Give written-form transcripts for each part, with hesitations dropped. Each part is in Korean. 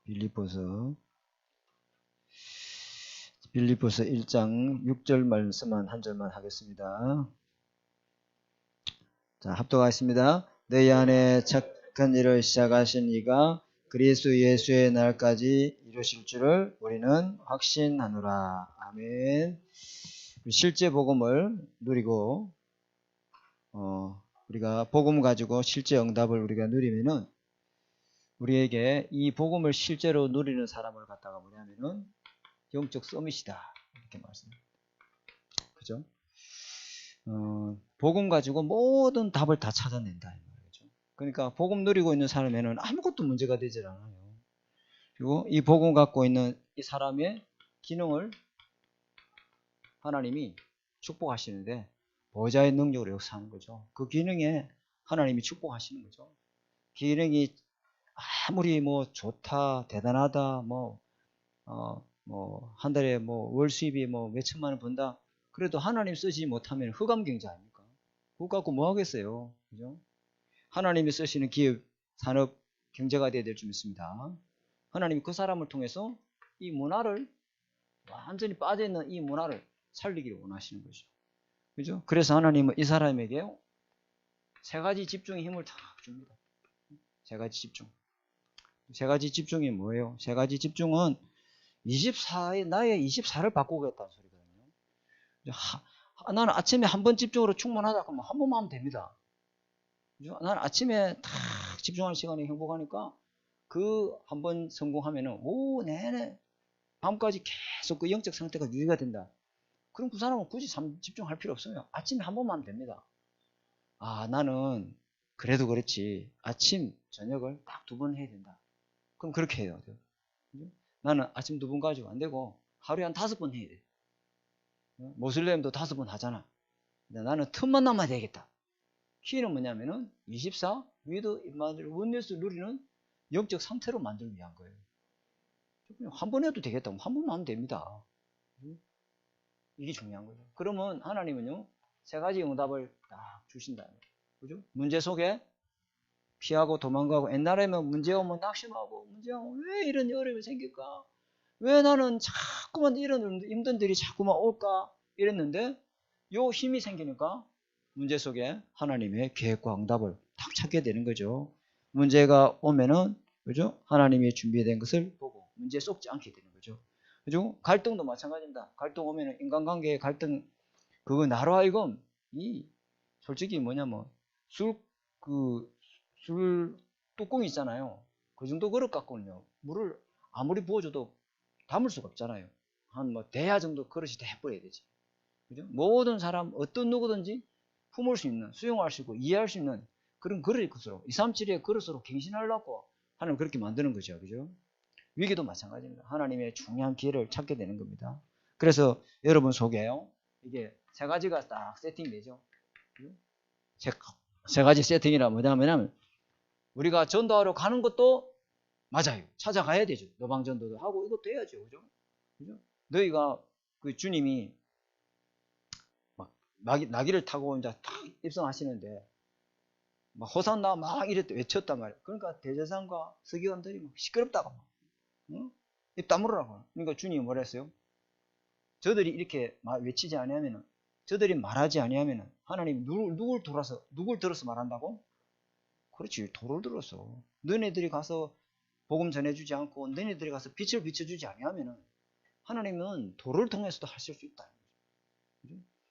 빌립보서 1장 6절 말씀만 한 절만 하겠습니다. 자, 합독하겠습니다. 너희 안에 착한 일을 시작하신 이가 그리스도 예수의 날까지 이루실 줄을 우리는 확신하노라. 아멘. 실제 복음을 누리고 우리가 복음 가지고 실제 응답을 우리가 누리면은 우리에게 이 복음을 실제로 누리는 사람을 갖다가 뭐냐면은 영적 서밋이다 이렇게 말씀합니다. 그죠? 복음 가지고 모든 답을 다 찾아낸다 이 말이죠. 그러니까 복음 누리고 있는 사람에는 아무것도 문제가 되질 않아요. 그리고 이 복음 갖고 있는 이 사람의 기능을 하나님이 축복하시는데 보좌의 능력으로 역사하는 거죠. 그 기능에 하나님이 축복하시는 거죠. 기능이 아무리 뭐 좋다, 대단하다, 한 달에 월 수입이 몇 천만 원 번다. 그래도 하나님 쓰지 못하면 흑암 경제 아닙니까? 그거 갖고 뭐 하겠어요? 그죠? 하나님이 쓰시는 기업, 산업, 경제가 되어야 될 줄 믿습니다. 하나님이 그 사람을 통해서 이 문화를 완전히 빠져있는 이 문화를 살리기를 원하시는 거죠. 그죠? 그래서 하나님은 이 사람에게 세 가지 집중의 힘을 다 줍니다. 세 가지 집중. 세 가지 집중이 뭐예요? 세 가지 집중은 나의 24를 바꾸겠다는 소리거든요. 나는 아침에 한 번 집중으로 충분하다 그러면 한 번만 하면 됩니다. 그죠? 나는 아침에 딱 집중하는 시간이 행복하니까 그 한 번 성공하면은 내내 밤까지 계속 그 영적 상태가 유지가 된다. 그럼 그 사람은 굳이 집중할 필요 없어요. 아침에 한 번만 하면 됩니다. 나는 그래도 그렇지 아침 저녁을 딱 2번 해야 된다. 그럼 그렇게 해요. 나는 아침 2번 가지고 안 되고 하루에 한 5번 해야 돼. 모슬렘도 5번 하잖아. 나는 틈만 남아야 되겠다. 키는 뭐냐면은 24 위드 임마누엘 원네스를 누리는 영적 상태로 만들기 위한 거예요. 한 번 해도 되겠다. 한 번만 하면 됩니다. 이게 중요한 거죠. 그러면 하나님은요, 세 가지 응답을 딱 주신다. 그죠? 문제 속에 피하고 도망가고, 옛날에는 문제 오면 낙심하고, 문제 오면 왜 이런 어려움이 생길까? 왜 나는 자꾸만 이런 힘든 일이 자꾸만 올까? 이랬는데, 요 힘이 생기니까 문제 속에 하나님의 계획과 응답을 딱 찾게 되는 거죠. 문제가 오면은, 그죠? 하나님이 준비된 것을 보고 문제에 쏙지 않게 되는 거죠. 그죠? 갈등도 마찬가지입니다. 갈등 오면은 인간관계의 갈등, 그거 나로 하여금, 솔직히 술 뚜껑이 있잖아요. 그 정도 그릇 갖고는요, 물을 아무리 부어줘도 담을 수가 없잖아요. 한 대야 정도 그릇이 돼버려야 되지. 그죠? 모든 사람, 어떤 누구든지 품을 수 있는, 수용할 수 있고, 이해할 수 있는 그런 그릇의 것으로, 237의 그릇으로 갱신하려고 하나님 그렇게 만드는 거죠. 그죠? 위기도 마찬가지입니다. 하나님의 중요한 기회를 찾게 되는 겁니다. 그래서 여러분 속에요, 이게 세 가지가 딱 세팅되죠. 세 가지 세팅이라 뭐냐면, 우리가 전도하러 가는 것도 맞아요. 찾아가야 되죠. 노방전도도 하고 이것도 해야죠. 그죠? 너희가 그 주님이 나귀를 타고 이제 탁 입성하시는데 호산나 외쳤단 말이에요. 그러니까 대제사장과 서기관들이 시끄럽다고 입 다물으라고. 그러니까 주님이 뭐라 했어요? 저들이 이렇게 외치지 아니하면은, 저들이 말하지 아니하면은 하나님 누굴 들어서 말한다고? 그렇지, 도를 들어서. 너네들이 가서 복음 전해주지 않고 너네들이 가서 빛을 비춰주지 아니하면은 하나님은 도를 통해서도 하실 수 있다.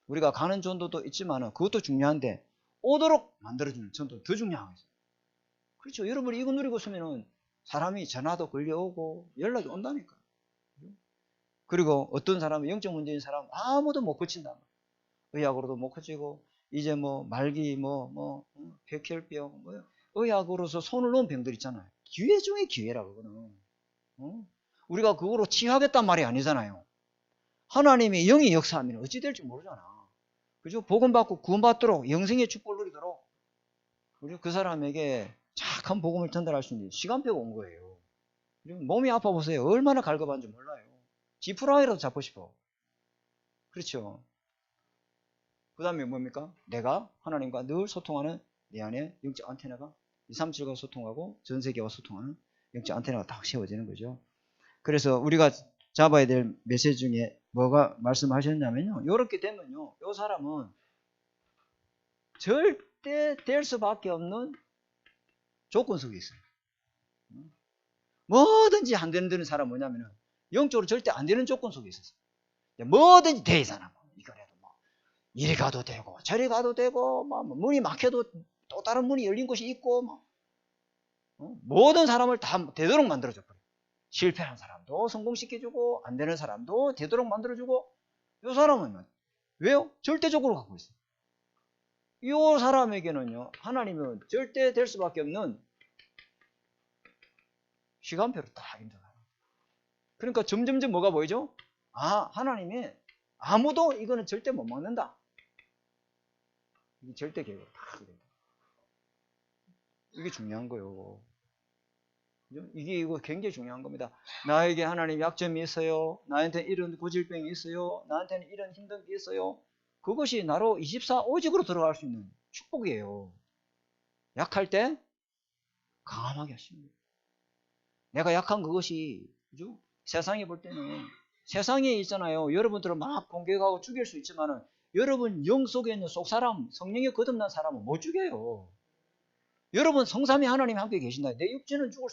우리가 가는 전도도 있지만은 그것도 중요한데 오도록 만들어주는 전도 더 중요하겠어요. 그렇죠. 여러분이 이거 누리고 있으면은 사람이 전화도 걸려오고 연락이 온다니까. 그리고 어떤 사람은 영적 문제인 사람 아무도 못 고친다. 의학으로도 못 고치고 이제 말기 백혈병 의학으로서 손을 놓은 병들 있잖아요. 기회 중에 기회라 그거는. 우리가 그거로 치유하겠단 말이 아니잖아요. 하나님이 영이 역사하면 어찌 될지 모르잖아. 그죠? 복음 받고 구원 받도록 영생의 축복을 누리도록 그 사람에게 착한 복음을 전달할 수 있는 시간표가 온 거예요. 몸이 아파 보세요. 얼마나 갈급한지 몰라요. 지푸라기라도 잡고 싶어. 그렇죠? 그 다음에 뭡니까? 내가 하나님과 늘 소통하는 내 안에 영적 안테나가 237과 소통하고 전 세계와 소통하는 영적 안테나가 딱 세워지는 거죠. 그래서 우리가 잡아야 될 메시지 중에 뭐가 말씀하셨냐면요. 이렇게 되면요. 이 사람은 절대 될 수밖에 없는 조건 속에 있어요. 뭐든지 안 되는 사람 뭐냐면은 영적으로 절대 안 되는 조건 속에 있었어요. 뭐든지 돼 이 사람은. 이거라도 뭐 이리 가도 되고 저리 가도 되고 뭐 문이 막혀도 또 다른 문이 열린 곳이 있고 뭐 모든 사람을 다 되도록 만들어줘 버려요. 실패한 사람도 성공시켜주고 안 되는 사람도 되도록 만들어주고 이 사람은 왜요? 절대적으로 갖고 있어요. 이 사람에게는요 하나님은 절대 될 수밖에 없는 시간표를 딱 인정해요. 그러니까 점점점 뭐가 보이죠? 아, 하나님이 아무도 이거는 절대 못 막는다. 이게 절대 계획을 다 이래. 이게 중요한 거예요. 이거 굉장히 중요한 겁니다. 나에게 하나님 약점이 있어요. 나한테 이런 고질병이 있어요. 나한테는 이런 힘든 게 있어요. 그것이 나로 24오직으로 들어갈 수 있는 축복이에요. 약할 때 강함하게 하십니다. 내가 약한 그것이 그죠? 세상에 볼 때는 세상에 있잖아요. 여러분들은 막 공격하고 죽일 수 있지만은 여러분 영 속에 있는 속사람, 성령에 거듭난 사람은 못 죽여요. 여러분 성삼위 하나님이 함께 계신다. 내 육체는 죽을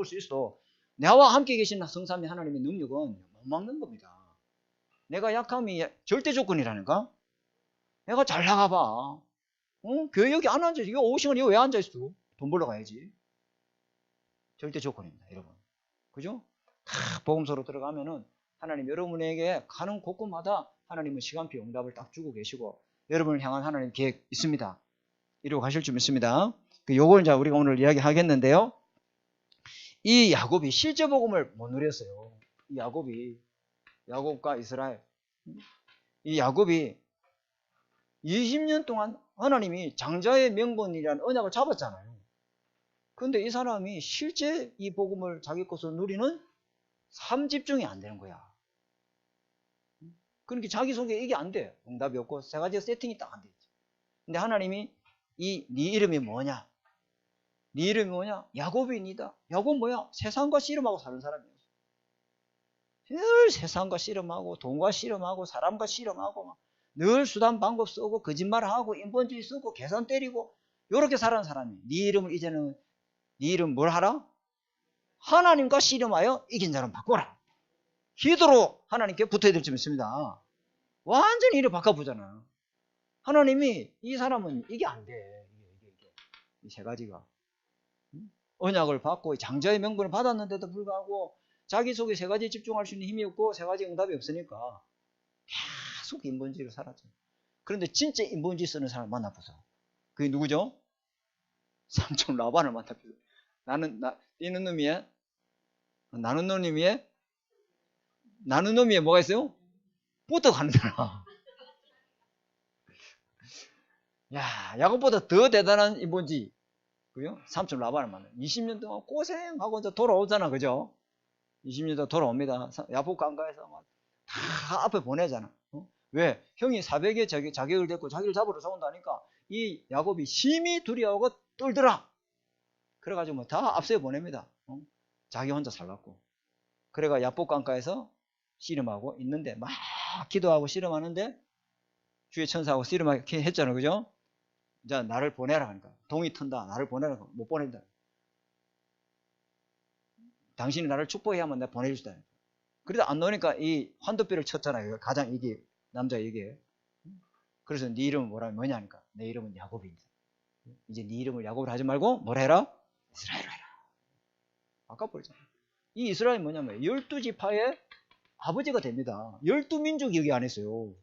수 있어도 나와 함께 계신 성삼위 하나님의 능력은 못 막는 겁니다. 내가 약함이 절대 조건이라니까. 내가 잘 나가봐. 교회 여기 안 앉아있어. 이거 5시간 이거 왜 앉아있어? 돈 벌러 가야지. 절대 조건입니다, 여러분. 그죠? 다 복음서로 들어가면은 하나님 여러분에게 가는 곳곳마다 하나님은 시간표 응답을 딱 주고 계시고 여러분을 향한 하나님 계획 있습니다. 이러고 가실 줄 믿습니다. 요걸 이제 우리가 오늘 이야기 하겠는데요. 이 야곱이 실제 복음을 못 누렸어요. 이 야곱과 이스라엘. 이 야곱이 20년 동안 하나님이 장자의 명분이라는 언약을 잡았잖아요. 그런데 이 사람이 실제 이 복음을 자기 것으로 누리는 삶 집중이 안 되는 거야. 그러니까 자기 속에 이게 안 돼. 응답이 없고 세 가지 세팅이 딱 안 되지. 근데 하나님이 네 이름이 뭐냐? 네 이름이 뭐냐? 야곱이니다. 야곱 뭐야? 세상과 씨름하고 사는 사람이었어. 늘 세상과 씨름하고 돈과 씨름하고 사람과 씨름하고 늘 수단 방법 쓰고 거짓말하고 인본주의 쓰고 계산 때리고 이렇게 살아는 사람이. 네 이름을 이제는 네 이름 뭘 하라? 하나님과 씨름하여 이긴 자는 바꿔라. 기도로 하나님께 붙어야 될 줄 믿습니다. 완전히 이를 바꿔보잖아. 하나님이 이 사람은 이게 안 돼. 이 세 가지가. 언약을 받고 장자의 명분을 받았는데도 불구하고 자기 속에 세 가지에 집중할 수 있는 힘이 없고 세 가지 응답이 없으니까 계속 인본주의로 살았죠. 그런데 진짜 인본주의 쓰는 사람을 만나보세요. 그게 누구죠? 삼촌 라반을 만나보세요. 뛰는 놈이에 나는 놈이에 나는 놈이에 뭐가 있어요? 붙어 가는 사람. 야, 야곱보다 더 대단한 인본주의. 그죠? 삼촌 라반을 만나. 20년 동안 고생하고 이제 돌아오잖아. 그죠? 20년 동안 돌아옵니다. 야복 강가에서 다 앞에 보내잖아. 왜? 형이 400에 자격을 댔고 자기를 잡으러 싸운다니까 이 야곱이 심히 두려워하고 떨더라. 그래가지고 뭐 다 앞서에 보냅니다. 자기 혼자 살랐고. 그래가 야복 강가에서 씨름하고 있는데 막 기도하고 씨름하는데 주의 천사하고 씨름하게 했잖아. 그죠? 이제 나를 보내라 하니까 동이 튼다. 나를 보내라. 못 보낸다. 당신이 나를 축복해야만 내가 보내주다. 그래도 안 나오니까 이 환도뼈를 쳤잖아요. 가장 이게 남자 이게. 그래서 네 이름은 뭐냐 하니까 내 이름은 야곱이다. 이제 네 이름을 야곱을 하지 말고 뭘 해라? 이스라엘을 해라. 아까 보였잖아. 이 이스라엘이 뭐냐면 12지파의 아버지가 됩니다. 12민족이 여기 안 했어요.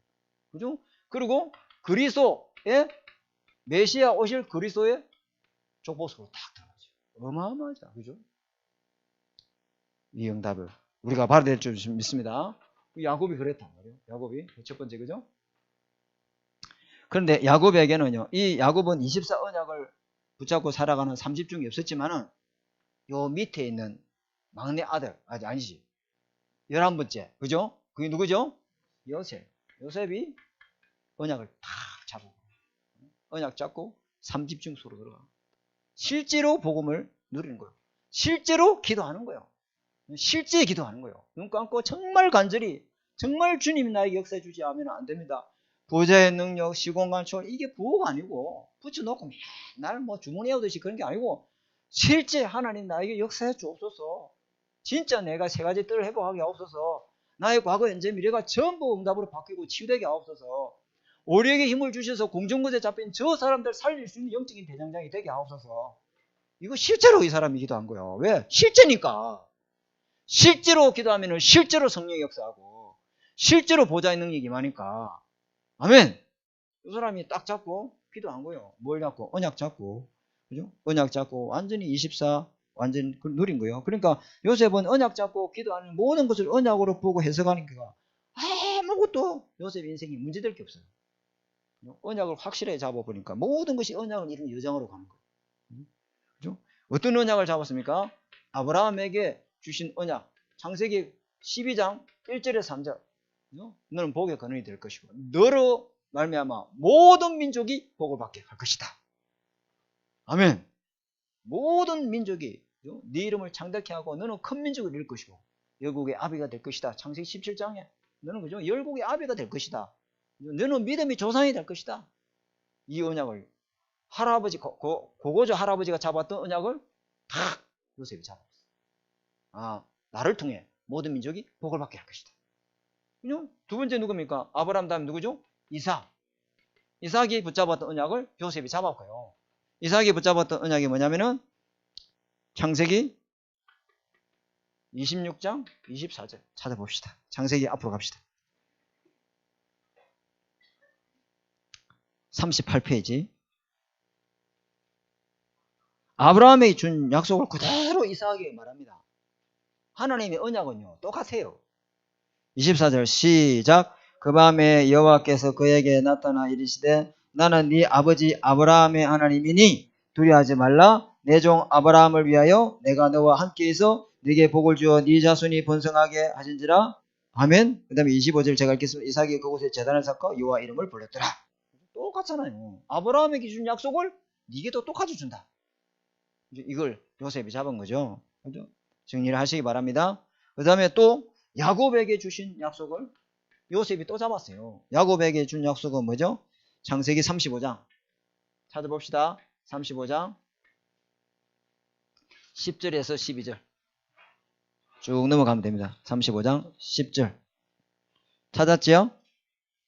그죠? 그리고 그리스도의 메시아 오실 그리스도의 족보석으로 탁 들어가죠. 어마어마하죠. 그죠? 이 응답을 우리가 받아야 될 줄 믿습니다. 야곱이 그랬단 말이에요. 야곱이 첫 번째. 그죠? 그런데 야곱에게는요. 이 야곱은 24언약을 붙잡고 살아가는 30중이 없었지만은 요 밑에 있는 막내 아들 아니지. 11번째. 그죠? 그게 누구죠? 요셉이 언약을 탁 잡고 언약 잡고 30중 수로 들어가. 실제로 복음을 누리는 거예요. 실제로 기도하는 거예요. 실제 기도하는 거예요. 눈 감고 정말 간절히 정말 주님이 나에게 역사해 주지 않으면 안 됩니다. 구제의 능력, 시공간 초월 이게 부호가 아니고 붙여놓고 맨날 뭐 주문해오듯이 그런 게 아니고 실제 하나님 나에게 역사해 주옵소서. 진짜 내가 세 가지 뜰을 회복하게 하옵소서. 나의 과거, 현재, 미래가 전부 응답으로 바뀌고 치유되게 하옵소서. 우리에게 힘을 주셔서 공중곳에 잡힌 저 사람들 살릴 수 있는 영적인 대장장이 되게 하옵소서. 이거 실제로 이 사람이 기도한 거예요. 왜? 실제니까. 실제로 기도하면 실제로 성령이 역사하고 실제로 보좌의 능력이 임하니까. 아멘. 이 사람이 딱 잡고 기도한 거예요. 뭘 잡고? 언약 잡고. 그죠? 언약 잡고 완전히 24 완전 누린 거예요. 그러니까 요셉은 언약 잡고 기도하는 모든 것을 언약으로 보고 해석하니까 아무것도 요셉 인생이 문제될 게 없어요. 언약을 확실하게 잡아보니까 모든 것이 언약을 이룬 여정으로 가는 거예요. 그죠? 어떤 언약을 잡았습니까? 아브라함에게 주신 언약. 창세기 12장 1절에서 3절. 너는 복의 근원이 될 것이고 너로 말미암아 모든 민족이 복을 받게 할 것이다. 아멘. 모든 민족이 네 이름을 창대케 하고 너는 큰 민족을 이룰 것이고 열국의 아비가 될 것이다. 창세기 17장에 너는 그죠? 열국의 아비가 될 것이다. 너는 믿음의 조상이 될 것이다. 이 언약을 할아버지 고고조 할아버지가 잡았던 언약을 다 요셉이 잡았어. 아, 나를 통해 모든 민족이 복을 받게 할 것이다. 그죠? 두 번째 누굽니까? 아브라함 다음 누구죠? 이삭. 이삭이 붙잡았던 언약을 요셉이 잡았고요. 이삭이 붙잡았던 언약이 뭐냐면은 창세기 26장 24절 찾아봅시다. 창세기 앞으로 갑시다. 38페이지. 아브라함이 준 약속을 그대로 이삭에게 말합니다. 하나님의 언약은요 똑같아요. 24절 시작. 그 밤에 여호와께서 그에게 나타나 이르시되 나는 네 아버지 아브라함의 하나님이니 두려워하지 말라. 내 종 아브라함을 위하여 내가 너와 함께 있어 네게 복을 주어 네 자손이 번성하게 하신지라. 아멘. 그 다음에 25절 제가 읽겠습니다. 이삭이 그곳에 제단을 쌓고 여호와 이름을 불렀더라. 똑같잖아요. 아브라함에게 준 약속을 네게도 똑같이 준다. 이걸 요셉이 잡은 거죠. 그죠? 정리를 하시기 바랍니다. 그 다음에 또 야곱에게 주신 약속을 요셉이 또 잡았어요. 야곱에게 준 약속은 뭐죠? 창세기 35장 찾아봅시다. 35장 10절에서 12절 쭉 넘어가면 됩니다. 35장 10절 찾았지요?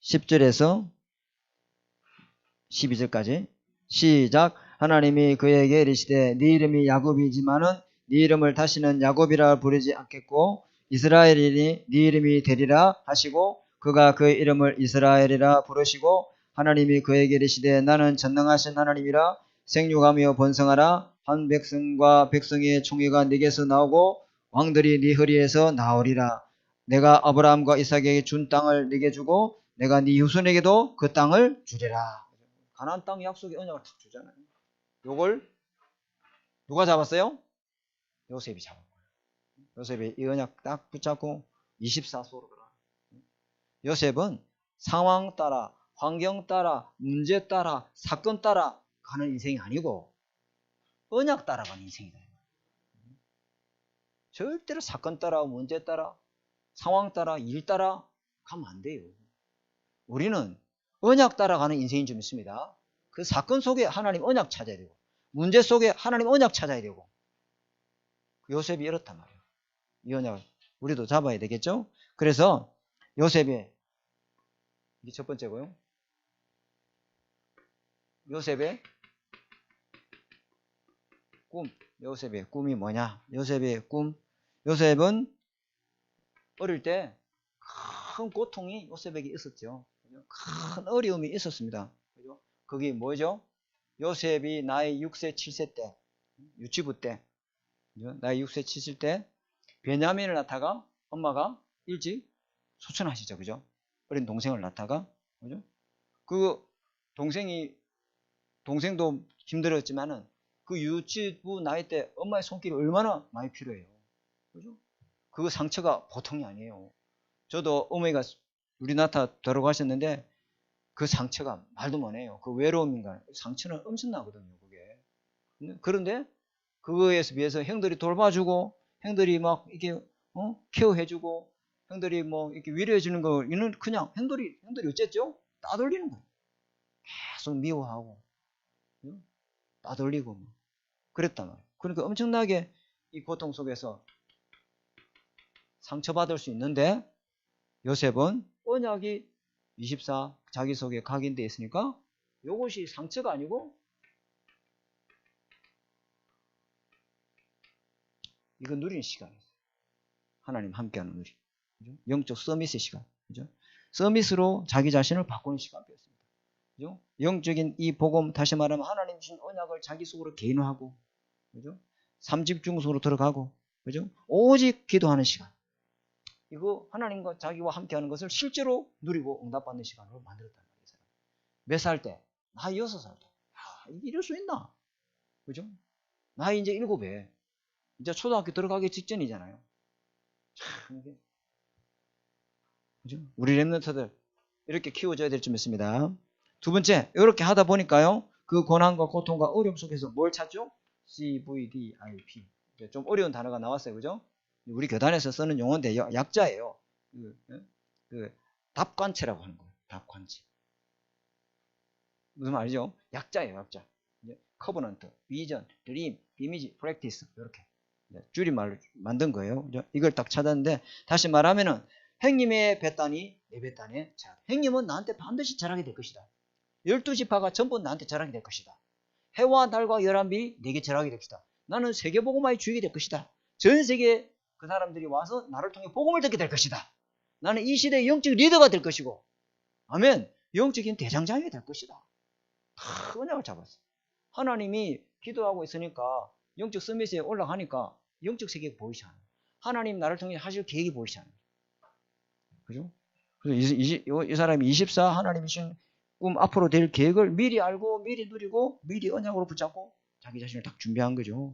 10절에서 12절까지 시작. 하나님이 그에게 이르시되 네 이름이 야곱이지만은 네 이름을 다시는 야곱이라 부르지 않겠고 이스라엘이니 네 이름이 되리라 하시고 그가 그의 이름을 이스라엘이라 부르시고 하나님이 그에게 이르시되 나는 전능하신 하나님이라 생육하며 번성하라. 한 백성과 백성의 총회가 네게서 나오고 왕들이 네 허리에서 나오리라. 내가 아브라함과 이삭에게 준 땅을 네게 주고 내가 네 후손에게도 그 땅을 주리라. 가나안 땅 약속의 언약을 탁 주잖아요. 요걸 누가 잡았어요? 요셉이 잡은 거예요. 요셉이 이 언약 딱 붙잡고 24소로 들어가요. 요셉은 상황 따라 환경 따라 문제 따라 사건 따라 가는 인생이 아니고 언약 따라가는 인생이다. 절대로 사건 따라 문제 따라 상황 따라 일 따라 가면 안 돼요. 우리는 언약 따라가는 인생이 좀 있습니다. 그 사건 속에 하나님 언약 찾아야 되고 문제 속에 하나님 언약 찾아야 되고 요셉이 이렇단 말이에요. 이 언약을 우리도 잡아야 되겠죠. 그래서 요셉의 이게 첫 번째고요. 요셉의 꿈. 요셉의 꿈이 뭐냐? 요셉의 꿈. 요셉은 어릴 때 큰 고통이 요셉에게 있었죠. 큰 어려움이 있었습니다. 그게 뭐죠? 요셉이 나이 6세, 7세 때, 유치부 때, 나이 6세, 7세 때, 베냐민을 낳다가 엄마가 일찍 소천하시죠. 그죠? 어린 동생을 낳다가, 그죠? 그 동생도 힘들었지만은 그 유치부 나이 때 엄마의 손길이 얼마나 많이 필요해요. 그죠? 그 상처가 보통이 아니에요. 저도 어머니가 우리 낳다 돌아가셨는데 그 상처가 말도 못해요. 그 외로움인가 상처는 엄청나거든요. 그게. 그런데 그거에 비해서 형들이 돌봐주고, 형들이 막 이렇게, 케어해주고, 형들이 뭐 이렇게 위로해주는 거, 이는 그냥 형들이 어쨌죠? 따돌리는 거예요. 계속 미워하고, 따돌리고, 뭐. 그랬단 말이에요. 그러니까 엄청나게 이 고통 속에서 상처받을 수 있는데, 요셉은 언약이 24 자기 속에 각인되어 있으니까 이것이 상처가 아니고 이거 누리는 시간이에요. 하나님 함께하는 누리. 그죠? 영적 서밋의 시간. 그죠? 서밋으로 자기 자신을 바꾸는 시간이었습니다. 그죠? 영적인 이 복음, 다시 말하면 하나님 주신 언약을 자기 속으로 개인화하고, 그죠? 삼집중속으로 들어가고, 그죠? 오직 기도하는 시간. 이거 하나님과 자기와 함께하는 것을 실제로 누리고 응답받는 시간으로 만들었다는 거예요. 몇 살 때? 나이 6살 때. 이럴 수 있나? 그죠? 나이 이제 7에. 이제 초등학교 들어가기 직전이잖아요. 참, 이게. 그죠? 우리 랩런트들 이렇게 키워줘야 될 줄 믿습니다. 두 번째, 이렇게 하다 보니까요, 그 고난과 고통과 어려움 속에서 뭘 찾죠? CVDIP. 좀 어려운 단어가 나왔어요. 그죠? 우리 교단에서 쓰는 용어인데 약자예요. 답관체라고 하는 거예요. 답관체. 무슨 말이죠? 약자예요. 약자. 커버넌트, 비전, 드림, 이미지, 프랙티스 이렇게 줄임말로 만든 거예요. 이걸 딱 찾았는데, 다시 말하면은 형님의 뱃단이 내 뱃단에 자, 형님은 나한테 반드시 자라게 될 것이다. 12지파가 전부 나한테 자라게 될 것이다. 해와 달과 열한비 내게 자라게 될 것이다. 나는 세계복음화의 주역이 될 것이다. 전 세계 그 사람들이 와서 나를 통해 복음을 듣게 될 것이다. 나는 이 시대의 영적 리더가 될 것이고, 아멘, 영적인 대장장이 될 것이다. 다 언약을 잡았어. 하나님이 기도하고 있으니까 영적 서밋에 올라가니까 영적 세계가 보이지 않아요. 하나님 나를 통해 하실 계획이 보이지 않아요. 그죠? 그래서 이 사람이 24 하나님이 주신 꿈, 앞으로 될 계획을 미리 알고 미리 누리고 미리 언약으로 붙잡고 자기 자신을 딱 준비한 거죠.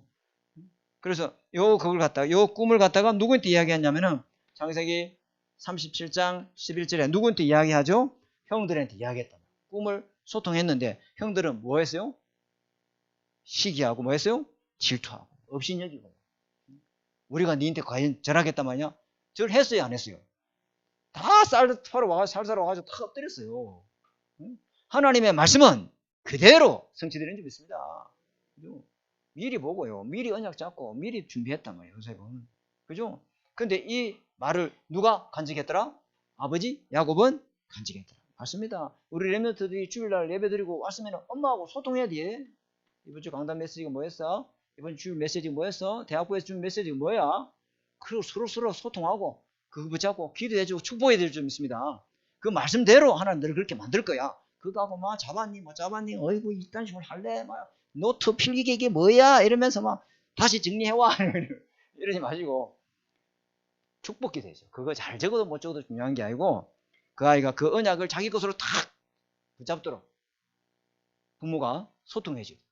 그래서 요 꿈을 갖다가 누구한테 이야기했냐면은 창세기 37장 11절에 누구한테 이야기하죠? 형들한테 이야기했다. 꿈을 소통했는데 형들은 뭐 했어요? 시기하고 뭐 했어요? 질투하고 업신여기고. 우리가 니한테 과연 절하겠단 말이야? 절했어요, 안 했어요? 다 쌀 사러 와가지고 다 엎드렸어요. 하나님의 말씀은 그대로 성취되는 줄 믿습니다. 미리 보고요. 미리 언약 잡고 미리 준비했단 말이에요. 요셉은. 그죠? 근데 이 말을 누가 간직했더라? 아버지 야곱은 간직했더라. 맞습니다. 우리 랩런트들이 주일날 예배드리고 왔으면 엄마하고 소통해야 돼. 이번 주 강단 메시지가 뭐였어? 이번 주 메시지가 뭐였어? 대학부에서 준 메시지가 뭐야? 그리고 서로 소통하고 그거 붙잡고 기도해주고 축복해야 될 줄 믿습니다. 그 말씀대로 하나님 너를 그렇게 만들 거야. 그거하고 막 잡았니 어이구 이딴 식으로 할래? 막 노트 필기계 이게 뭐야? 이러면서 막 다시 정리해와. 이러지 마시고 축복기 되죠. 그거 잘 적어도 못 적어도 중요한 게 아니고 그 아이가 그 언약을 자기 것으로 탁 붙잡도록 부모가 소통해줘야 돼요.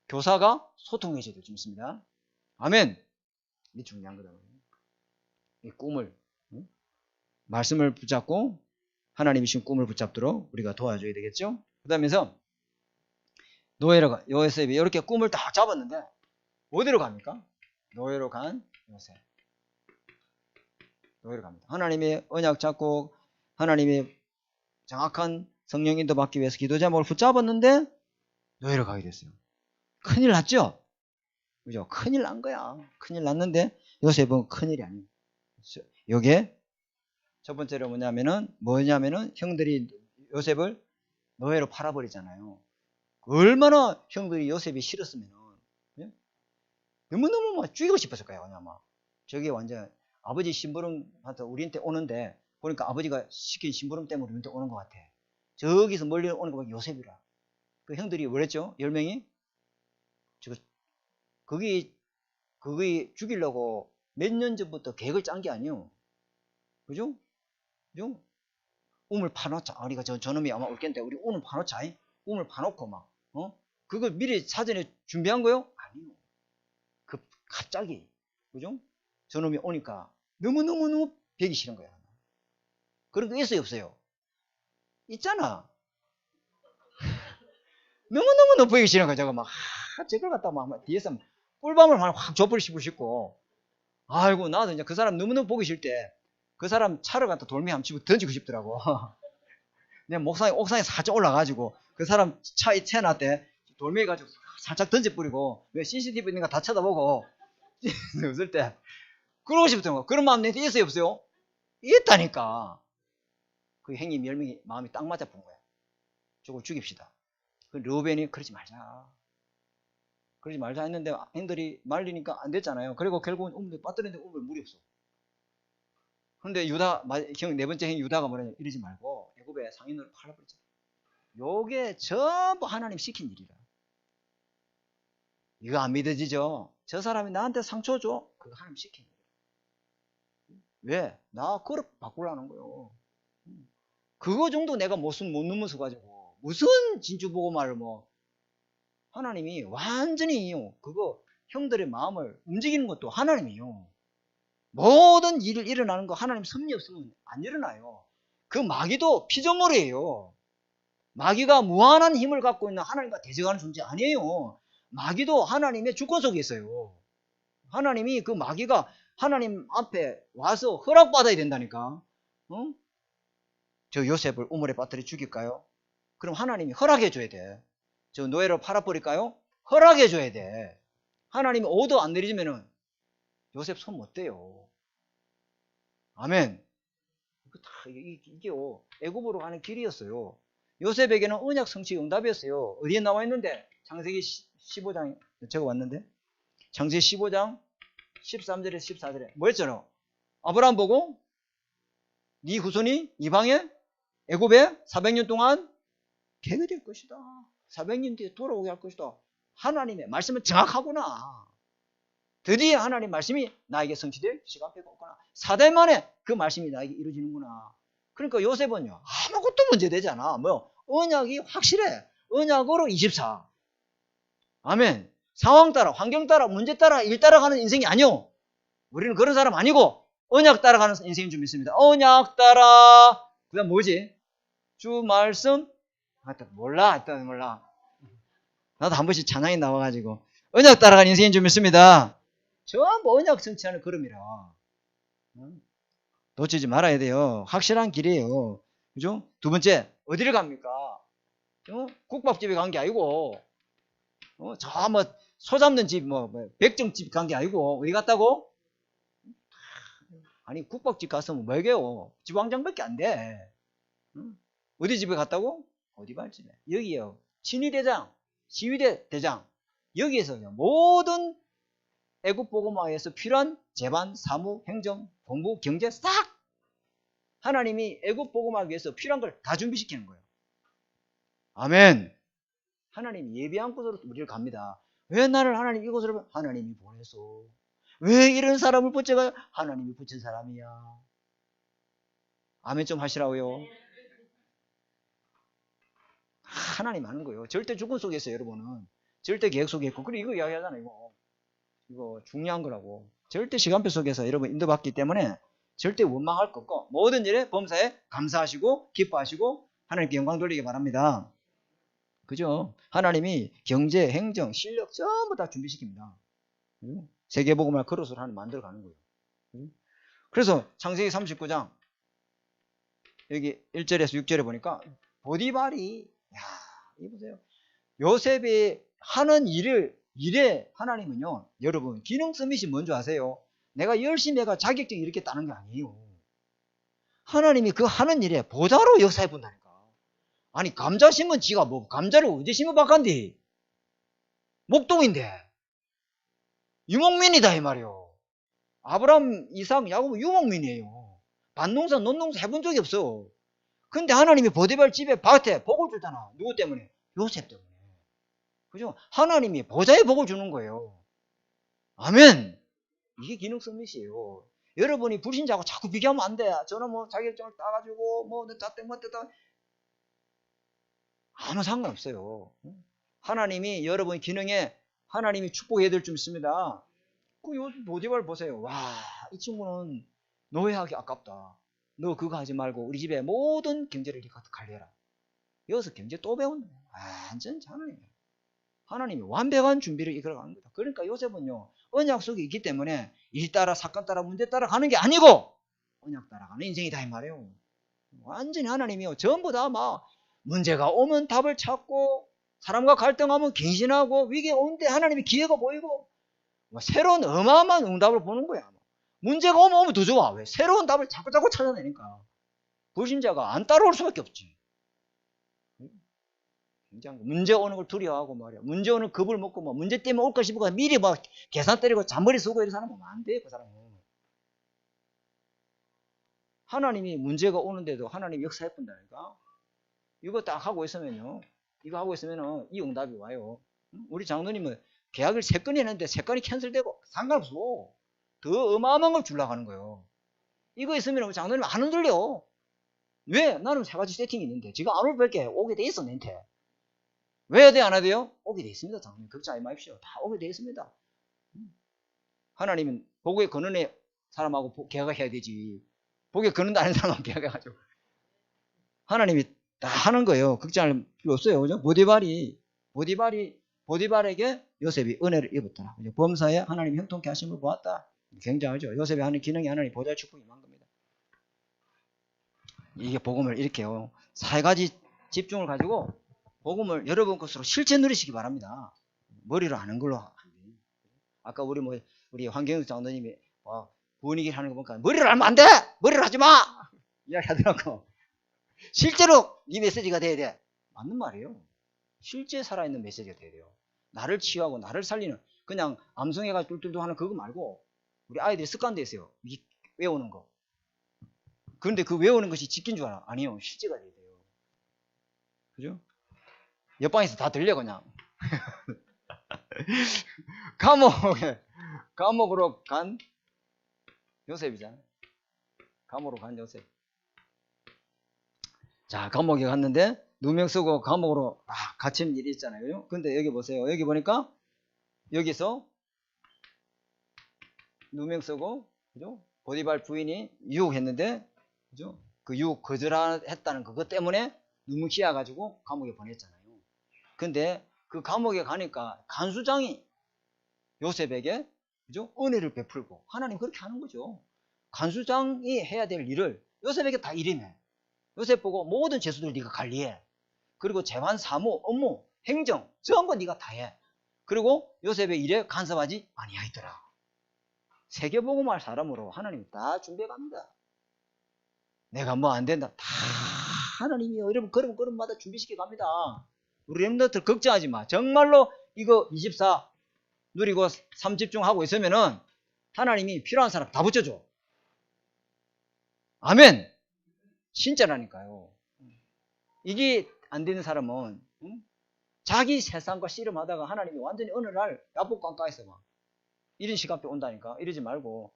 교사가 소통해줘야 될 줄 믿습니다. 아멘. 이게 중요한 거다. 이 꿈을 말씀을 붙잡고 하나님이 주신 꿈을 붙잡도록 우리가 도와줘야 되겠죠. 그 다음에서 요셉이 이렇게 꿈을 딱 잡았는데 어디로 갑니까? 노예로 간 요셉. 노예로 갑니다. 하나님의 언약 잡고 하나님의 정확한 성령 인도 받기 위해서 기도 제목을 붙잡았는데 노예로 가게 됐어요. 큰일 났죠? 그죠? 큰일 난 거야. 큰일 났는데 요셉은 큰일이 아니에요. 요게 첫 번째로 뭐냐면은 형들이 요셉을 노예로 팔아버리잖아요. 얼마나 형들이 요셉이 싫었으면은 너무너무 막 죽이고 싶었을 거예요. 아마 저게 완전 아버지 심부름한테 우리한테 오는데 보니까 아버지가 시킨 심부름 때문에 우리한테 오는 것 같아. 저기서 멀리 오는 거 보니까 요셉이라. 그 형들이 뭐랬죠? 10명이 거기 죽이려고 몇 년 전부터 계획을 짠 게 아니에요. 그죠? 그죠? 우물 파놓자. 우리가 저놈이 아마 올겠는데 우리 우물 파놓자. 우물 파놓고 막 그거 미리 사전에 준비한 거요? 아니요. 갑자기 그죠? 저놈이 오니까 너무 배기 싫은 거야. 그런 거 있어요, 없어요? 있잖아. 너무 배기 싫은 거야. 저거 막 저걸 갖다 막 뒤에서 꿀밤을 확 줘버리고 싶고, 아이고, 나도 이제 그 사람 너무너무 보기 싫을 때, 그 사람 차를 갖다 돌멩이 한번 집어 던지고 싶더라고. 내가 옥상에 살짝 올라가지고, 그 사람 차에 채놨대. 돌멩이 가지고 살짝 던져버리고, 왜 CCTV 있는가 다 쳐다보고, 웃을 때. 그러고 싶더라고. 그런 마음 내한테 있어요, 없어요? 있다니까. 그 행위 멸명이 마음이 딱 맞아 본 거야. 저걸 죽입시다. 그 르우벤이 그러지 말자. 그러지 말자 했는데 형들이 말리니까 안 됐잖아요. 그리고 결국은 우물 빠뜨렸는데 우물 물이 없어. 그런데 유다, 네 번째 형 유다가 뭐냐, 이러지 말고 애굽의 상인으로 팔아버렸잖아. 요게 전부 하나님 시킨 일이라. 이거 안 믿어지죠? 저 사람이 나한테 상처 줘? 그거 하나님 시킨 일. 왜? 나 그릇 바꾸라는 거요. 그거 정도 내가 못 넘어서 가지고 무슨 진주보고말을 뭐. 하나님이 완전히 그거 형들의 마음을 움직이는 것도 하나님이요. 모든 일을 일어나는 거 하나님 섭리 없으면 안 일어나요. 그 마귀도 피조물이에요. 마귀가 무한한 힘을 갖고 있는 하나님과 대적하는 존재 아니에요. 마귀도 하나님의 주권 속에 있어요. 하나님이 그 마귀가 하나님 앞에 와서 허락받아야 된다니까. 어? 저 요셉을 우물에 빠뜨려 죽일까요? 그럼 하나님이 허락해 줘야 돼. 저 노예를 팔아버릴까요? 허락해 줘야 돼. 하나님이 오더 안 내리면은 요셉 손 못 대요. 아멘. 이게요, 애굽으로 가는 길이었어요. 요셉에게는 언약 성취 응답이었어요. 어디에 나와 있는데? 창세기 15장 제가 왔는데, 창세기 15장 13절에서 14절에 뭐 했잖아. 아브라함 보고 네 후손이 이방에 애굽에 400년 동안 개가 될 것이다. 400년 뒤에 돌아오게 할 것이다. 하나님의 말씀은 정확하구나. 드디어 하나님 말씀이 나에게 성취될 시간표가 없구나. 4대 만에 그 말씀이 나에게 이루어지는구나. 그러니까 요셉은요, 아무것도 문제되잖아. 뭐 언약이 확실해. 언약으로 24. 아멘. 상황 따라, 환경 따라, 문제 따라, 일 따라가는 인생이 아니오. 우리는 그런 사람 아니고 언약 따라가는 인생인 줄 믿습니다. 언약 따라. 그 다음 뭐지? 주 말씀. 몰라. 나도 한 번씩 찬양이 나와가지고 언약 따라가는 인생인 줄 믿습니다. 전부 언약 성취하는 걸음이라. 놓치지 말아야 돼요. 확실한 길이에요. 그죠? 두 번째, 어디를 갑니까? 국밥집에 간 게 아니고, 저 뭐 소 잡는 집, 백정집 간 게 아니고, 어디 갔다고? 아니, 국밥집 가서 뭐 먹여요. 지방장밖에 안 돼. 어디 집에 갔다고? 어디 발집에? 여기요. 친위대장, 시위대 대장. 여기에서 모든 애국 복음화에서 필요한 재반, 사무, 행정, 공부, 경제 싹 하나님이 애국 복음화하기 위해서 필요한 걸 다 준비시키는 거예요. 아멘. 하나님 예비한 곳으로 우리를 갑니다. 왜 나를 하나님 이곳으로 하나님이 보내서. 왜 이런 사람을 붙여가요? 하나님이 붙인 사람이야. 아멘 좀 하시라고요. 하나님 하는 거예요. 절대 주권 속에 있어요, 여러분은. 절대 계획 속에 있고. 그리고 이거 이야기하잖아요, 이거 중요한 거라고. 절대 시간표 속에서 여러분 인도받기 때문에 절대 원망할 거 없고 모든 일에 범사에 감사하시고 기뻐하시고 하나님께 영광 돌리기 바랍니다. 그죠? 하나님이 경제, 행정, 실력 전부 다 준비시킵니다. 세계복음화 그릇을 하나 만들어가는 거예요. 그래서 창세기 39장 여기 1절에서 6절에 보니까 보디발이, 야, 이거 보세요. 요셉이 하는 일에 하나님은요, 여러분 기능 서밋이 뭔지 아세요? 내가 열심히 해가 자격증 이렇게 따는 게 아니에요. 하나님이 그 하는 일에 보좌로 역사해 본다니까. 아니 감자 심은 지가 뭐 감자를 언제 심어 박간디? 목동인데 유목민이다 이 말이요. 아브라함, 이삭, 야곱 유목민이에요. 밭농사, 논농사 해본 적이 없어. 근데 하나님이 보디발 집에 밭에 복을 주잖아. 누구 때문에? 요셉 때문에. 그죠? 하나님이 보좌에 복을 주는 거예요. 아멘. 이게 기능 서밋이에요. 여러분이 불신자하고 자꾸 비교하면 안 돼. 저는 뭐 자격증을 따가지고 뭐 자땡 뭐 뜯다. 아무 상관없어요. 하나님이 여러분 기능에 하나님이 축복해야 될 줄 믿습니다. 그 요즘 보디발 보세요. 와, 이 친구는 노예하기 아깝다. 너 그거 하지 말고 우리 집에 모든 경제를 이렇게 관리해라. 여기서 경제 또 배운다. 완전 장난이에요. 하나님이 완벽한 준비를 이끌어가는 거다. 그러니까 요셉은요, 언약 속에 있기 때문에 일 따라 사건 따라 문제 따라 가는 게 아니고 언약 따라가는 인생이다 이 말이에요. 완전히 하나님이요, 전부 다 막 문제가 오면 답을 찾고 사람과 갈등하면 갱신하고 위기가 오는데 하나님이 기회가 보이고 새로운 어마어마한 응답을 보는 거야. 문제가 오면 더 좋아. 왜? 새로운 답을 자꾸 찾아내니까. 불신자가 안 따라올 수밖에 없지. 문제 오는 걸 두려워하고 말이야. 문제 오는 겁을 먹고 뭐 문제 때문에 올까 싶어가 미리 막 계산 때리고 잔머리 쓰고 이런 사람은 안 돼. 그 사람은. 하나님이 문제가 오는데도 하나님이 역사해 본다니까. 이거 딱 하고 있으면요. 이거 하고 있으면은 이 응답이 와요. 우리 장로님은 계약을 3건이 했는데 3건이 캔슬되고 상관없어. 더 어마어마한 걸 주려고 하는 거예요. 이거 있으면 우리 장로님 안 흔들려. 왜? 나는 3가지 세팅이 있는데 지금 안 올 밖에 오게 돼 있어. 내한테. 왜 해야 돼? 안 해야 돼요? 오게 돼 있습니다. 장로님 걱정하지 마십시오. 다 오게 돼 있습니다. 하나님은 복에 거는 사람하고 계약을 해야 되지. 복에 거는도 아닌 사람하고 계약해가지고 하나님이 다 하는 거예요. 걱정할 필요 없어요. 그죠? 보디발에게 요셉이 은혜를 입었더라. 범사에 하나님 형통케 하심을 보았다. 굉장하죠. 요셉이 하는 기능이 하나님 보좌 축복이 임한 겁니다. 이게 복음을 이렇게요. 4가지 집중을 가지고 복음을 여러분 것으로 실제 누리시기 바랍니다. 머리로 아는 걸로 안 돼요. 아까 우리 황경수 장로님이 부은이길 하는 거 보니까 머리로 하면 안 돼! 머리로 하지 마! 이야기 하더라고. 실제로 이 메시지가 돼야 돼. 맞는 말이에요. 실제 살아있는 메시지가 돼야 돼요. 나를 치유하고 나를 살리는, 그냥 암송해가지고 뚫뚫뚫 하는 그거 말고 우리 아이들이 습관돼 있어요. 외우는 거. 그런데 그 외우는 것이 지킨 줄 알아. 아니요. 실제가 돼야 돼요. 그죠? 옆방에서 다 들려 그냥. 감옥으로 간 요셉이잖아. 감옥으로 간 요셉. 자, 감옥에 갔는데 누명 쓰고 감옥으로 갇힌 일이 있잖아요. 근데 여기 보세요. 여기 보니까 여기서 누명 쓰고, 그죠? 보디발 부인이 유혹했는데, 그죠? 그 유혹 거절했다는 그것 때문에 누명씌워 가지고 감옥에 보냈잖아요. 근데 그 감옥에 가니까 간수장이 요셉에게, 그죠? 은혜를 베풀고, 하나님 그렇게 하는 거죠. 간수장이 해야 될 일을 요셉에게 다 일임해. 요셉 보고 모든 죄수들 네가 관리해. 그리고 재반, 사무, 업무, 행정 전부 네가 다 해. 그리고 요셉의 일에 간섭하지 아니하였더라. 세계복음할 사람으로 하나님이 다 준비해 갑니다. 내가 뭐 안 된다. 다 하나님이 여러분 걸음마다 준비시켜 갑니다. 우리 렘너들 걱정하지 마. 정말로 이거 24 누리고 3집중하고 있으면은 하나님이 필요한 사람 다 붙여줘. 아멘. 진짜라니까요. 이게 안 되는 사람은 자기 세상과 씨름하다가 하나님이 완전히 어느 날 야복 깜깜해서 막 이런 시간표 온다니까. 이러지 말고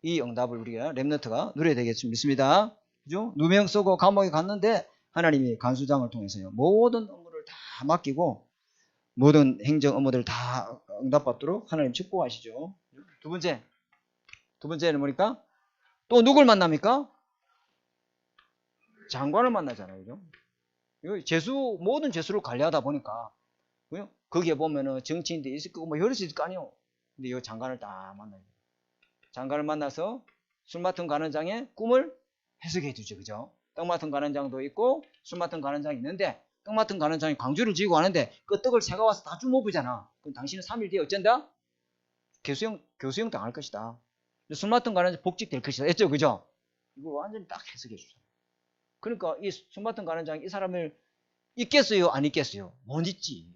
이 응답을 우리가 렘너트가 누려야 되겠습니다. 믿습니다. 그죠? 누명 쓰고 감옥에 갔는데 하나님이 간수장을 통해서요 모든 업무를 다 맡기고 모든 행정 업무들을 다 응답받도록 하나님 축복하시죠. 두 번째는 뭐니까? 또 누굴 만납니까? 장관을 만나잖아요. 그죠? 모든 죄수를 관리하다 보니까, 그죠? 거기에 보면은 정치인도 있을 거고, 뭐, 여러 수 있을 거 아니에요. 근데 이 장관을 딱 만나요. 장관을 만나서 술 맡은 관원장의 꿈을 해석해 주죠. 그죠? 떡 맡은 관원장도 있고, 술 맡은 관원장이 있는데, 떡 맡은 관원장이 광주를 지고 가는데, 그 떡을 새가 와서 다 주워보잖아. 그럼 당신은 3일 뒤에 어쩐다? 교수형 당할 것이다. 술 맡은 관원장 복직될 것이다. 했죠? 그죠? 이거 완전히 딱 해석해 주죠. 그러니까 이 손맡은 관원장이 이 사람을 잊겠어요? 안 잊겠어요? 못 잊지.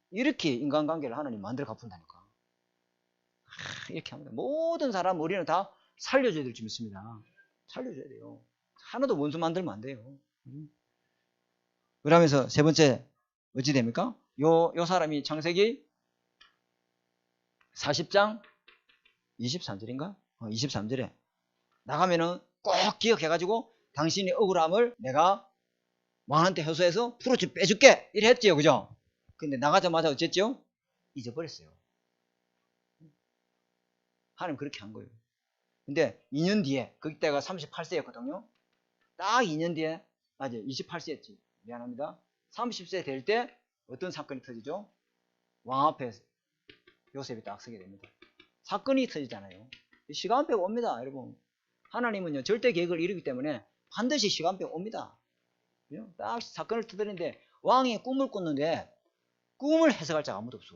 이렇게 인간관계를 하나님 만들어 갚은다니까. 이렇게 합니다. 모든 사람 우리는 다 살려줘야 될 줄 믿습니다. 살려줘야 돼요. 하나도 원수 만들면 안 돼요. 그러면서 세 번째 어찌 됩니까? 요 사람이 창세기 40장 23절인가? 23절에 나가면은 꼭 기억해가지고 당신의 억울함을 내가 왕한테 호소해서 풀어줘 빼줄게 이래 했지요. 그죠? 근데 나가자마자 어쨌죠? 잊어버렸어요. 하나님 그렇게 한 거예요. 근데 2년 뒤에 그때가 38세였거든요. 딱 2년 뒤에 맞아요. 28세였지. 미안합니다. 30세 될 때 어떤 사건이 터지죠? 왕 앞에 요셉이 딱 서게 됩니다. 사건이 터지잖아요. 시간표가 옵니다. 여러분. 하나님은요, 절대 계획을 이루기 때문에 반드시 시간표가 옵니다. 딱 사건을 터뜨리는데 왕이 꿈을 꿨는데 꿈을 해석할 자가 아무도 없어.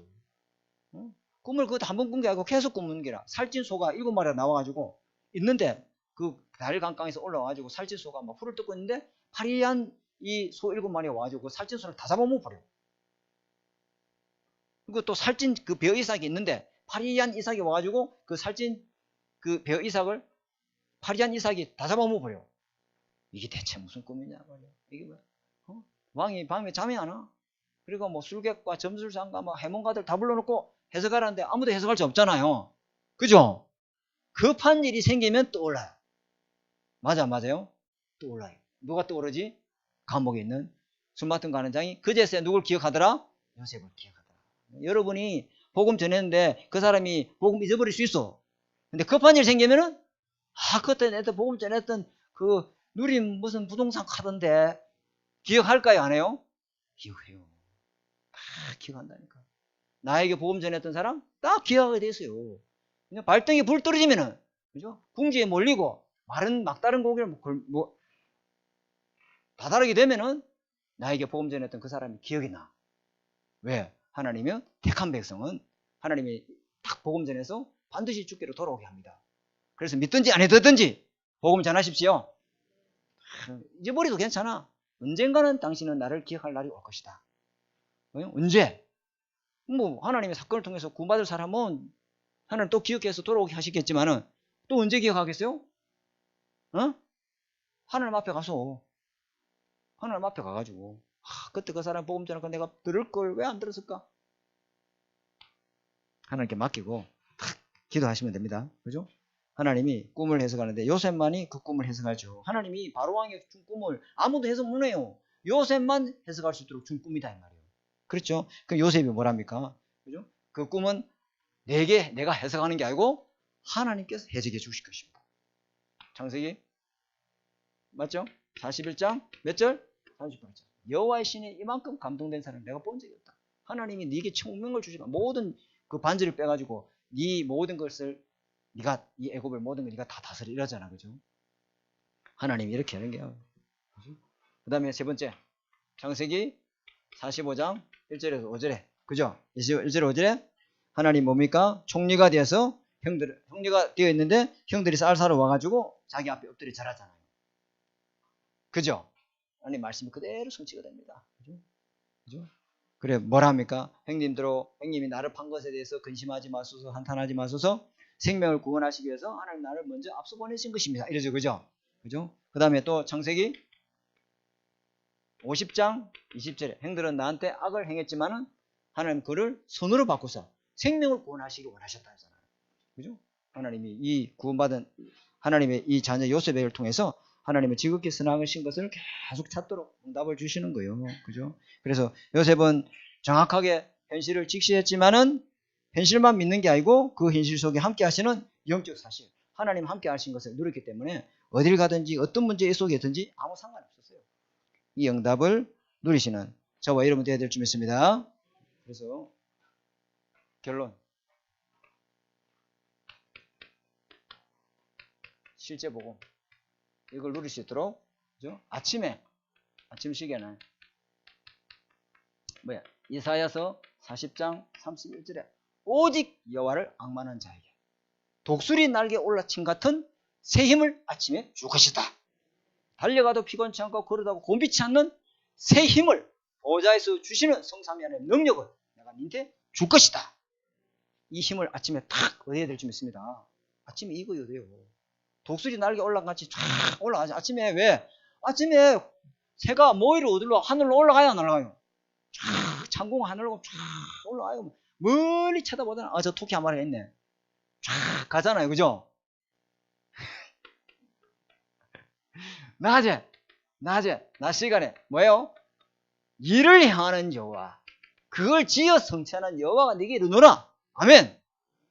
꿈을 그것도 한 번 꾼 게 아니고 계속 꾸는 게라. 살찐 소가 7마리가 나와가지고 있는데 그 달강강에서 올라와가지고 살찐 소가 막 풀을 뜯고 있는데 파리한 이 소 7마리가 와가지고 그 살찐 소를 다 잡아먹어버려. 그리고 또 살찐 그 벼 이삭이 있는데 파리한 이삭이 와가지고 그 살찐 그 벼 이삭을 파리한 이삭이 다 잡아먹어버려. 이게 대체 무슨 꿈이냐 말이야. 이게 뭐야? 왕이 밤에 잠이 안 와. 그리고 뭐 술객과 점술상과 뭐 해몽가들 다 불러놓고 해석하라는데 아무도 해석할 수 없잖아요. 그죠? 급한 일이 생기면 떠올라요. 맞아요? 떠올라요. 누가 떠오르지? 감옥에 있는 술 맡은 간원장이 그제서야 누굴 기억하더라? 요셉을 기억하더라. 여러분이 복음 전했는데 그 사람이 복음 잊어버릴 수 있어. 근데 급한 일 생기면은 그때 내가 복음 전했던 그 누림 무슨 부동산 카던데 기억할까요? 안 해요? 기억해요. 기억한다니까. 나에게 복음 전했던 사람 딱 기억하게 됐어요. 그냥 발등에 불 떨어지면은, 그죠? 궁지에 몰리고 마른 막다른 고기를 다다르게 되면은 나에게 복음 전했던 그 사람이 기억이 나. 왜? 하나님은 택한 백성은 하나님이 딱 복음 전해서 반드시 주께로 돌아오게 합니다. 그래서 믿든지 안 믿든지 복음 전하십시오. 잊어버려도 괜찮아. 언젠가는 당신은 나를 기억할 날이 올 것이다. 언제? 뭐 하나님의 사건을 통해서 구원받을 사람은 하나님 또 기억해서 돌아오게 하시겠지만은 또 언제 기억하겠어요? 하나님 앞에 가서 하나님 앞에 가가지고 그때 그 사람 복음 전하고 내가 들을 걸 왜 안 들었을까? 하나님께 맡기고 기도하시면 됩니다. 그죠? 하나님이 꿈을 해석하는데 요셉만이 그 꿈을 해석하죠. 하나님이 바로왕의 준 꿈을 아무도 해석 못해요. 요셉만 해석할 수 있도록 준 꿈이다 이 말이에요. 그렇죠? 그럼 요셉이 뭐랍니까? 그죠? 그 꿈은 내가 해석하는 게 아니고 하나님께서 해석해 주실 것입니다. 창세기 맞죠? 41장 몇 절? 38절. 여호와의 신이 이만큼 감동된 사람 내가 본 적이 없다. 하나님이 네게 청명을 주시고 모든 그 반지를 빼가지고 네 모든 것을 네가 이 애굽을 모든 걸 네가 다 다스리 이러잖아, 그죠? 하나님이 이렇게 하는 게요. 그 다음에 세 번째 창세기 45장 1절에서 5절에 그죠? 1절 5절에 하나님 뭡니까? 총리가 되어서 형리가 되어 있는데 형들이 쌀 사러 와가지고 자기 앞에 엎드려 절하잖아요. 그죠? 하나님 말씀이 그대로 성취가 됩니다. 그죠? 그래 뭐라 합니까? 형님이 나를 판 것에 대해서 근심하지 마소서 한탄하지 마소서 생명을 구원하시기 위해서 하나님 나를 먼저 앞서 보내신 것입니다. 이러죠. 그죠? 그 다음에 또 창세기 50장 20절에 형들은 나한테 악을 행했지만은 하나님 그를 선으로 바꾸사 생명을 구원하시기 원하셨다 하잖아요. 그죠? 하나님이 이 구원받은 하나님의 이 자녀 요셉을 통해서 하나님의 지극히 선하신 것을 계속 찾도록 응답을 주시는 거예요. 그죠? 그래서 요셉은 정확하게 현실을 직시했지만은 현실만 믿는 게 아니고 그 현실 속에 함께 하시는 영적 사실, 하나님 함께 하신 것을 누렸기 때문에 어딜 가든지 어떤 문제 속에 있든지 아무 상관없었어요. 이 응답을 누리시는 저와 여러분 되어야 될 줄 믿습니다. 그래서 결론. 실제 복음. 이걸 누릴 수 있도록 그죠? 아침 시계는 이사야서 40장 31절에 오직 여호와를 앙망하는 자에게 독수리 날개 올라침 같은 새 힘을 아침에 줄 것이다. 달려가도 피곤치 않고 걸어다고 곤비치 않는 새 힘을 보좌에서 주시는 성삼위 하나님의 능력을 내가 너한테 줄 것이다. 이 힘을 아침에 탁 얻어야 될 줄 믿습니다. 아침에 이거 얻어요. 독수리 날개 올라같이 쫙 올라가지. 아침에 왜? 아침에 새가 모이를 어디로 하늘로 올라가요 안 올라가요? 쫙 창공 하늘로 쫙 올라가요. 멀리 쳐다보잖아. 저 토끼 한 마리가 있네. 쫙 가잖아요. 그죠? 낮에 낮 시간에 뭐예요? 일을 향하는 여호와 그걸 지어 성취하는 여호와가 네게 이르노라. 아멘.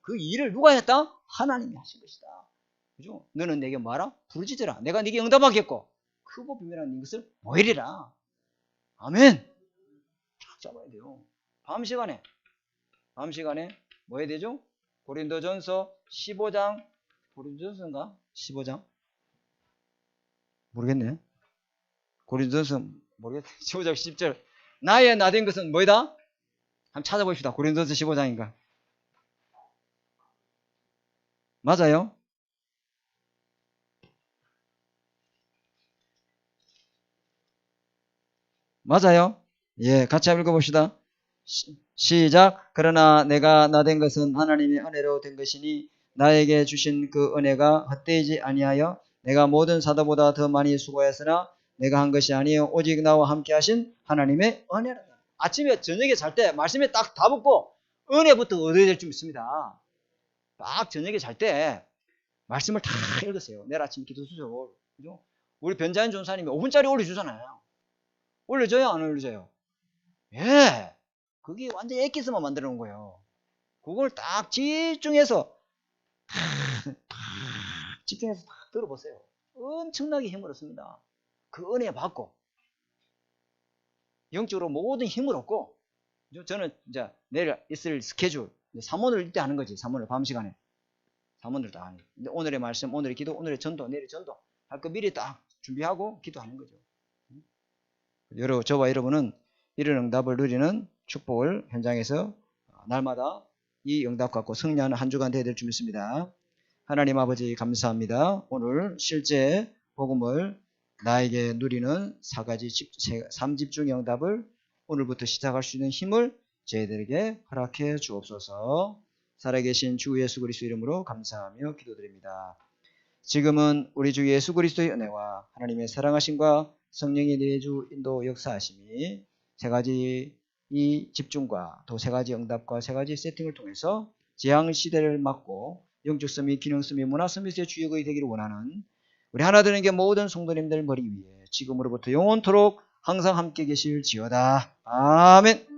그 일을 누가 했다? 하나님이 하신 것이다. 그죠? 너는 내게 뭐하라? 부르짖으라. 내가 네게 응답하겠고 크고 비밀한 이것을 보이리라. 아멘. 쫙 잡아야 돼요. 밤 시간에 다음 시간에 뭐 해야 되죠? 고린도전서 15장, 고린도전서인가? 15장? 모르겠네. 고린도전서 모르겠네. 15장 10절. 나의 나된 것은 뭐이다? 한번 찾아봅시다. 고린도전서 15장인가? 맞아요? 맞아요? 예, 같이 한번 읽어봅시다. 시작. 그러나 내가 나된 것은 하나님의 은혜로 된 것이니 나에게 주신 그 은혜가 헛되지 아니하여 내가 모든 사도보다 더 많이 수고했으나 내가 한 것이 아니요 오직 나와 함께 하신 하나님의 은혜라다. 아침에 저녁에 잘 때 말씀에 딱 다 붙고 은혜부터 얻어야 될 줄 믿습니다. 딱 저녁에 잘 때 말씀을 다 읽으세요. 내일 아침 기도 수저. 그죠? 우리 변자인 전사님이 5분짜리 올려주잖아요. 올려줘요? 안 올려줘요? 예. 그게 완전 엑기스만 만들어 놓은 거예요. 그걸 딱 집중해서 집중해서 딱 들어보세요. 엄청나게 힘을 얻습니다. 그 은혜 받고 영적으로 모든 힘을 얻고 저는 이제 내일 있을 스케줄 사문을 이때 하는 거지. 사문을 밤 시간에 사문을 다 하는. 근데 오늘의 말씀, 오늘의 기도, 오늘의 전도, 내일의 전도 할 거 미리 딱 준비하고 기도하는 거죠. 저와 여러분은 이런 응답을 누리는 축복을 현장에서 날마다 이 응답 갖고 승리하는 한 주간 되어야 될 줄 믿습니다. 하나님 아버지 감사합니다. 오늘 실제 복음을 나에게 누리는 3집중 응답을 오늘부터 시작할 수 있는 힘을 저희들에게 허락해 주옵소서. 살아계신 주 예수 그리스도 이름으로 감사하며 기도드립니다. 지금은 우리 주 예수 그리스도의 은혜와 하나님의 사랑하심과 성령의 내주 인도 역사하심이 세 가지 이 집중과 또 세 가지 응답과 세 가지 세팅을 통해서 재앙 시대를 막고 영적 서밋, 기능 서밋, 문화 서밋의 주역이 되기를 원하는 우리 하나되는 게 모든 성도님들 머리 위에 지금으로부터 영원토록 항상 함께 계실지어다. 아멘.